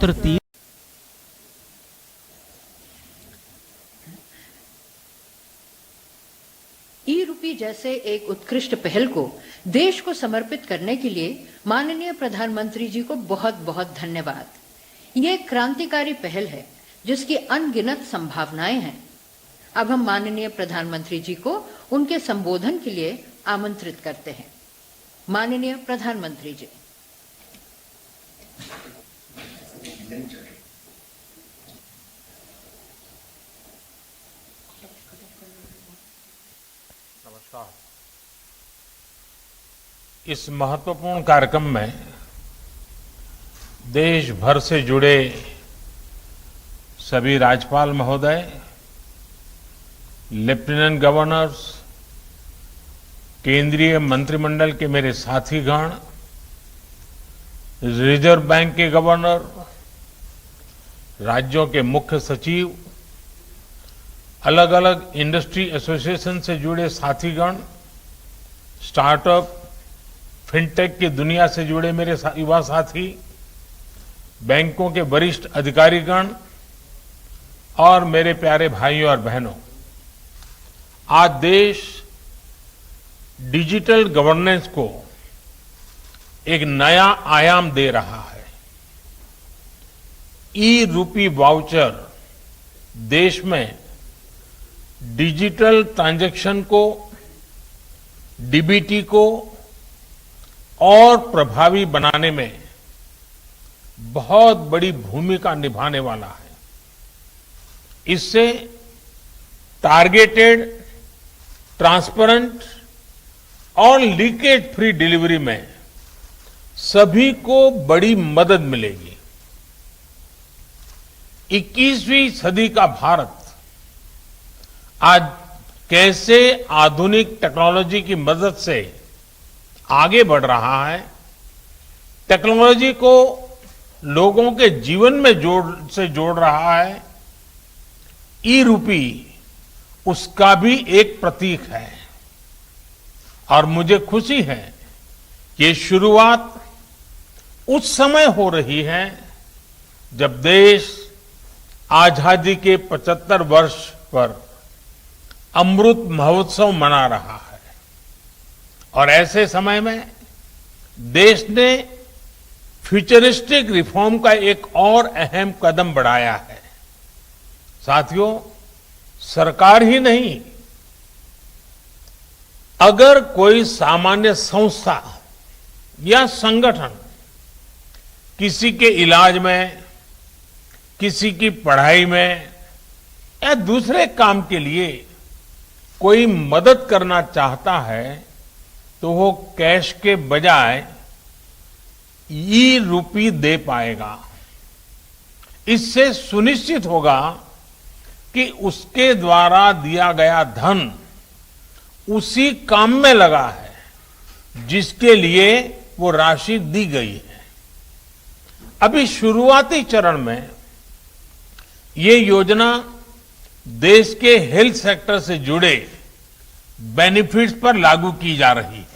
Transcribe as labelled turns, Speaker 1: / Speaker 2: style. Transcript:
Speaker 1: तृतीय
Speaker 2: ई रूपी जैसे एक उत्कृष्ट पहल को देश को समर्पित करने के लिए माननीय प्रधानमंत्री जी को बहुत बहुत धन्यवाद। ये एक क्रांतिकारी पहल है जिसकी अनगिनत संभावनाएं हैं। अब हम माननीय प्रधानमंत्री जी को उनके संबोधन के लिए आमंत्रित करते हैं। माननीय प्रधानमंत्री जी।
Speaker 3: नमस्कार। इस महत्वपूर्ण कार्यक्रम में देश भर से जुड़े सभी राज्यपाल महोदय, लेफ्टिनेंट गवर्नर्स, केंद्रीय मंत्रिमंडल के मेरे साथीगण, रिजर्व बैंक के गवर्नर, राज्यों के मुख्य सचिव, अलग अलग इंडस्ट्री एसोसिएशन से जुड़े साथीगण, स्टार्टअप, फिनटेक की दुनिया से जुड़े मेरे युवा साथी, बैंकों के वरिष्ठ अधिकारीगण और मेरे प्यारे भाइयों और बहनों, आज देश डिजिटल गवर्नेंस को एक नया आयाम दे रहा है। ई रूपी वाउचर देश में डिजिटल ट्रांजैक्शन को, डीबीटी को और प्रभावी बनाने में बहुत बड़ी भूमिका निभाने वाला है। इससे टारगेटेड, ट्रांसपेरेंट और लीकेज फ्री डिलीवरी में सभी को बड़ी मदद मिलेगी। 21वीं सदी का भारत आज कैसे आधुनिक टेक्नोलॉजी की मदद से आगे बढ़ रहा है, टेक्नोलॉजी को लोगों के जीवन में जोड़ रहा है, ई रूपी उसका भी एक प्रतीक है। और मुझे खुशी है कि ये शुरुआत उस समय हो रही है जब देश आजादी के 75 वर्ष पर अमृत महोत्सव मना रहा है। और ऐसे समय में देश ने फ्यूचरिस्टिक रिफॉर्म का एक और अहम कदम बढ़ाया है। साथियों, सरकार ही नहीं, अगर कोई सामान्य संस्था या संगठन किसी के इलाज में, किसी की पढ़ाई में या दूसरे काम के लिए कोई मदद करना चाहता है तो वो कैश के बजाय ई रूपी दे पाएगा। इससे सुनिश्चित होगा कि उसके द्वारा दिया गया धन उसी काम में लगा है जिसके लिए वो राशि दी गई है। अभी शुरुआती चरण में ये योजना देश के हेल्थ सेक्टर से जुड़े बेनिफिट्स पर लागू की जा रही है।